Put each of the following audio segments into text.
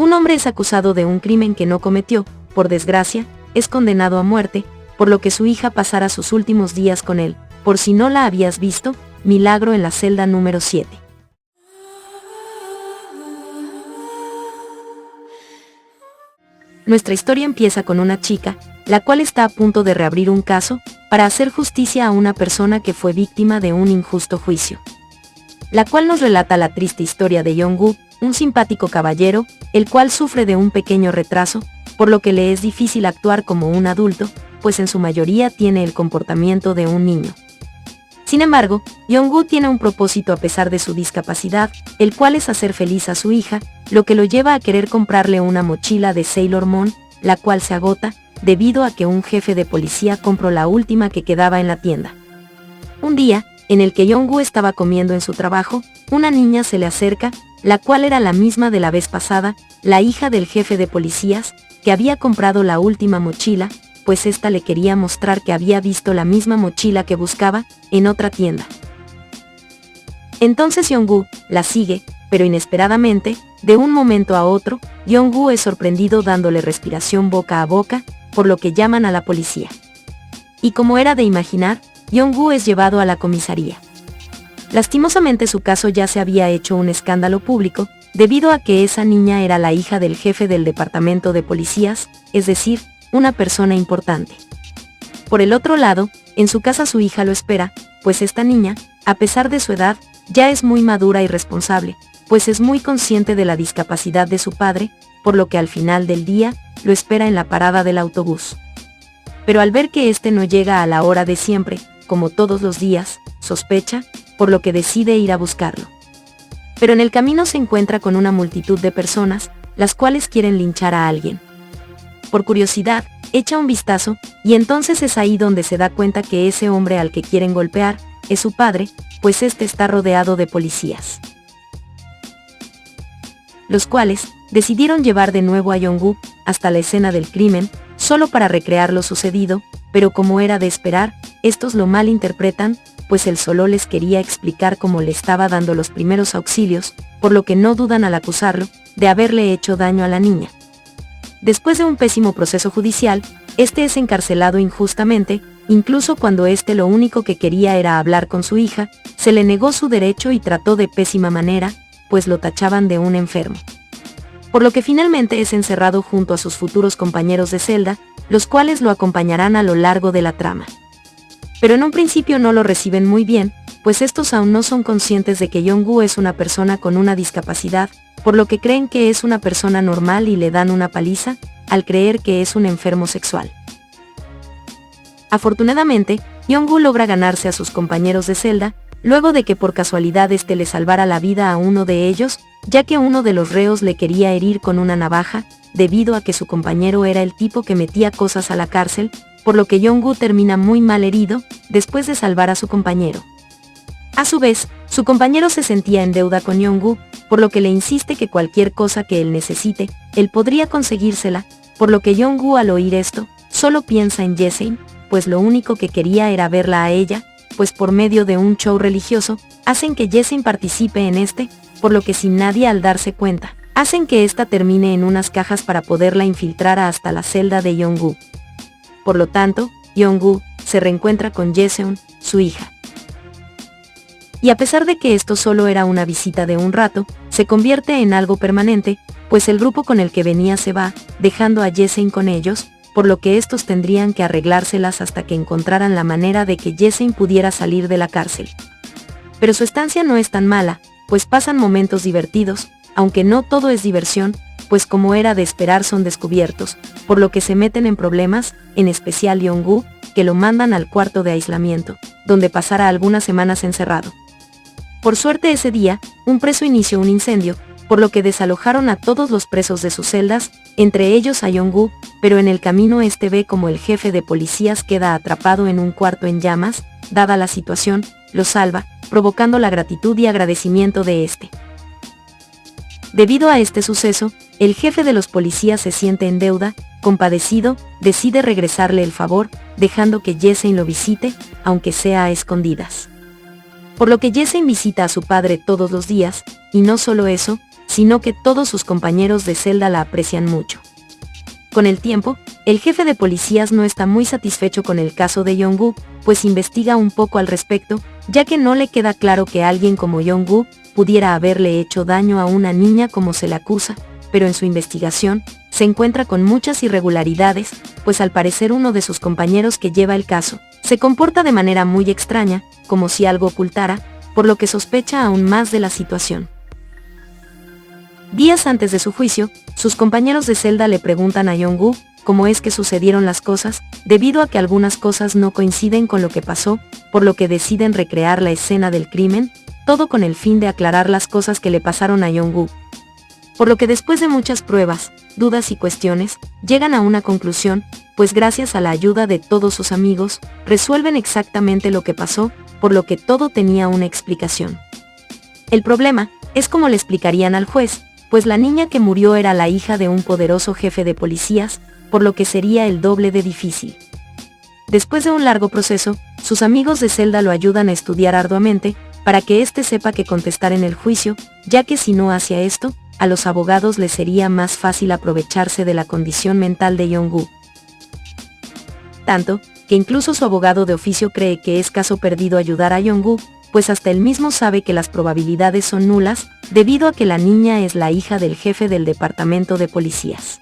Un hombre es acusado de un crimen que no cometió, por desgracia, es condenado a muerte, por lo que su hija pasará sus últimos días con él. Por si no la habías visto, Milagro en la celda número 7. Nuestra historia empieza con una chica, la cual está a punto de reabrir un caso, para hacer justicia a una persona que fue víctima de un injusto juicio. La cual nos relata la triste historia de Yong-gu, un simpático caballero, el cual sufre de un pequeño retraso, por lo que le es difícil actuar como un adulto, pues en su mayoría tiene el comportamiento de un niño. Sin embargo, Yong-gu tiene un propósito a pesar de su discapacidad, el cual es hacer feliz a su hija, lo que lo lleva a querer comprarle una mochila de Sailor Moon, la cual se agota, debido a que un jefe de policía compró la última que quedaba en la tienda. Un día, en el que Yong-gu estaba comiendo en su trabajo, una niña se le acerca, la cual era la misma de la vez pasada, la hija del jefe de policías, que había comprado la última mochila, pues ésta le quería mostrar que había visto la misma mochila que buscaba, en otra tienda. Entonces Yong-gu la sigue, pero inesperadamente, de un momento a otro, Yong-gu es sorprendido dándole respiración boca a boca, por lo que llaman a la policía. Y como era de imaginar, Yong-gu es llevado a la comisaría. Lastimosamente su caso ya se había hecho un escándalo público, debido a que esa niña era la hija del jefe del departamento de policías, es decir, una persona importante. Por el otro lado, en su casa su hija lo espera, pues esta niña, a pesar de su edad, ya es muy madura y responsable, pues es muy consciente de la discapacidad de su padre, por lo que al final del día, lo espera en la parada del autobús. Pero al ver que este no llega a la hora de siempre, como todos los días, sospecha, por lo que decide ir a buscarlo. Pero en el camino se encuentra con una multitud de personas, las cuales quieren linchar a alguien. Por curiosidad, echa un vistazo, y entonces es ahí donde se da cuenta que ese hombre al que quieren golpear, es su padre, pues este está rodeado de policías. Los cuales, decidieron llevar de nuevo a Yong-gu, hasta la escena del crimen, solo para recrear lo sucedido, pero como era de esperar, estos lo malinterpretan, pues él solo les quería explicar cómo le estaba dando los primeros auxilios, por lo que no dudan al acusarlo, de haberle hecho daño a la niña. Después de un pésimo proceso judicial, este es encarcelado injustamente, incluso cuando este lo único que quería era hablar con su hija, se le negó su derecho y trató de pésima manera, pues lo tachaban de un enfermo. Por lo que finalmente es encerrado junto a sus futuros compañeros de celda, los cuales lo acompañarán a lo largo de la trama. Pero en un principio no lo reciben muy bien, pues estos aún no son conscientes de que Yong-gu es una persona con una discapacidad, por lo que creen que es una persona normal y le dan una paliza, al creer que es un enfermo sexual. Afortunadamente, Yong-gu logra ganarse a sus compañeros de celda, luego de que por casualidad este le salvara la vida a uno de ellos, ya que uno de los reos le quería herir con una navaja, debido a que su compañero era el tipo que metía cosas a la cárcel, por lo que Yong-gu termina muy mal herido, después de salvar a su compañero. A su vez, su compañero se sentía en deuda con Yong-gu, por lo que le insiste que cualquier cosa que él necesite, él podría conseguírsela, por lo que Yong-gu al oír esto, solo piensa en Jessein, pues lo único que quería era verla a ella, pues por medio de un show religioso, hacen que Jessein participe en este, por lo que sin nadie al darse cuenta, hacen que ésta termine en unas cajas para poderla infiltrar hasta la celda de Yong-gu. Por lo tanto, Yong-gu se reencuentra con Jesseon, su hija. Y a pesar de que esto solo era una visita de un rato, se convierte en algo permanente, pues el grupo con el que venía se va, dejando a Jessein con ellos, por lo que estos tendrían que arreglárselas hasta que encontraran la manera de que Jessein pudiera salir de la cárcel. Pero su estancia no es tan mala, pues pasan momentos divertidos, aunque no todo es diversión, pues como era de esperar son descubiertos, por lo que se meten en problemas, en especial Yong-gu, que lo mandan al cuarto de aislamiento, donde pasará algunas semanas encerrado. Por suerte ese día, un preso inició un incendio, por lo que desalojaron a todos los presos de sus celdas, entre ellos a Yong-gu, pero en el camino este ve como el jefe de policías queda atrapado en un cuarto en llamas, dada la situación, lo salva, provocando la gratitud y agradecimiento de este. Debido a este suceso, el jefe de los policías se siente en deuda, compadecido, decide regresarle el favor, dejando que Jessein lo visite, aunque sea a escondidas. Por lo que Jessein visita a su padre todos los días, y no solo eso, sino que todos sus compañeros de celda la aprecian mucho. Con el tiempo, el jefe de policías no está muy satisfecho con el caso de Jong-woo, pues investiga un poco al respecto, ya que no le queda claro que alguien como Jong-woo pudiera haberle hecho daño a una niña como se le acusa, pero en su investigación, se encuentra con muchas irregularidades, pues al parecer uno de sus compañeros que lleva el caso, se comporta de manera muy extraña, como si algo ocultara, por lo que sospecha aún más de la situación. Días antes de su juicio, sus compañeros de celda le preguntan a Jong-woo cómo es que sucedieron las cosas, debido a que algunas cosas no coinciden con lo que pasó, por lo que deciden recrear la escena del crimen, todo con el fin de aclarar las cosas que le pasaron a Jong-woo. Por lo que después de muchas pruebas, dudas y cuestiones, llegan a una conclusión, pues gracias a la ayuda de todos sus amigos, resuelven exactamente lo que pasó, por lo que todo tenía una explicación. El problema es cómo le explicarían al juez, pues la niña que murió era la hija de un poderoso jefe de policías, por lo que sería el doble de difícil. Después de un largo proceso, sus amigos de celda lo ayudan a estudiar arduamente, para que éste sepa qué contestar en el juicio, ya que si no hacía esto, a los abogados les sería más fácil aprovecharse de la condición mental de Jong-woo. Tanto, que incluso su abogado de oficio cree que es caso perdido ayudar a Jong-woo, pues hasta él mismo sabe que las probabilidades son nulas, debido a que la niña es la hija del jefe del departamento de policías.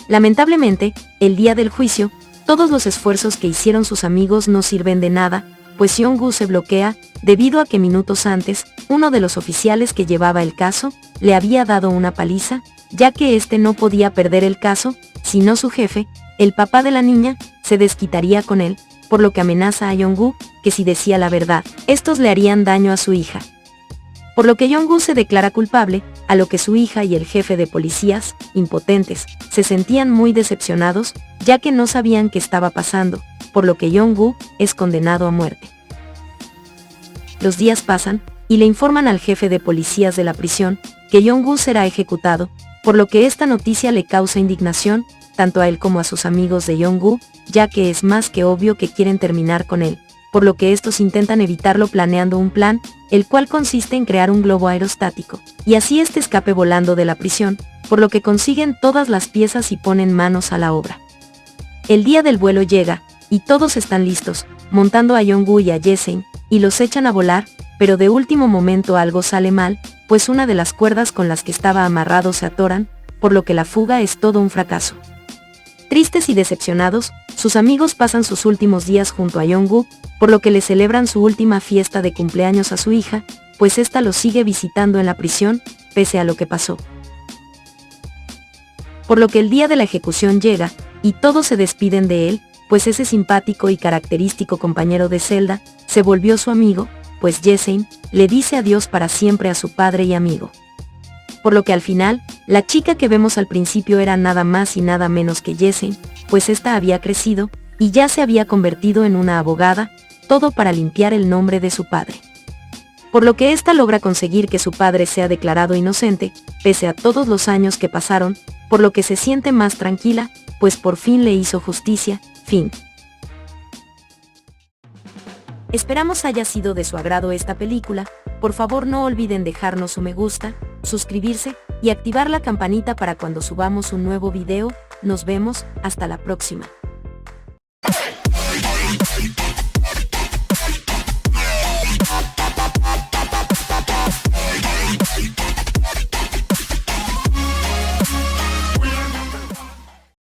Lamentablemente, el día del juicio, todos los esfuerzos que hicieron sus amigos no sirven de nada, pues Jong-woo se bloquea, debido a que minutos antes, uno de los oficiales que llevaba el caso, le había dado una paliza, ya que éste no podía perder el caso, sino su jefe, el papá de la niña, se desquitaría con él, por lo que amenaza a Jong-woo, que si decía la verdad, estos le harían daño a su hija. Por lo que Jong-woo se declara culpable, a lo que su hija y el jefe de policías, impotentes, se sentían muy decepcionados, ya que no sabían qué estaba pasando, por lo que Jong-woo es condenado a muerte. Los días pasan, y le informan al jefe de policías de la prisión, que Jong-woo será ejecutado, por lo que esta noticia le causa indignación, tanto a él como a sus amigos de Jong-woo, ya que es más que obvio que quieren terminar con él, por lo que estos intentan evitarlo planeando un plan, el cual consiste en crear un globo aerostático, y así este escape volando de la prisión, por lo que consiguen todas las piezas y ponen manos a la obra. El día del vuelo llega, y todos están listos, montando a Jong-woo y a Jae-seon, y los echan a volar, pero de último momento algo sale mal, pues una de las cuerdas con las que estaba amarrado se atoran, por lo que la fuga es todo un fracaso. Tristes y decepcionados, sus amigos pasan sus últimos días junto a Jong-woo, por lo que le celebran su última fiesta de cumpleaños a su hija, pues ésta lo sigue visitando en la prisión, pese a lo que pasó. Por lo que el día de la ejecución llega, y todos se despiden de él, pues ese simpático y característico compañero de celda, se volvió su amigo, pues Jae-seon le dice adiós para siempre a su padre y amigo. Por lo que al final, la chica que vemos al principio era nada más y nada menos que Jae-seon, pues ésta había crecido, y ya se había convertido en una abogada, todo para limpiar el nombre de su padre. Por lo que ésta logra conseguir que su padre sea declarado inocente, pese a todos los años que pasaron, por lo que se siente más tranquila, pues por fin le hizo justicia, fin. Esperamos haya sido de su agrado esta película, por favor no olviden dejarnos su me gusta, suscribirse, y activar la campanita para cuando subamos un nuevo video. Nos vemos, hasta la próxima.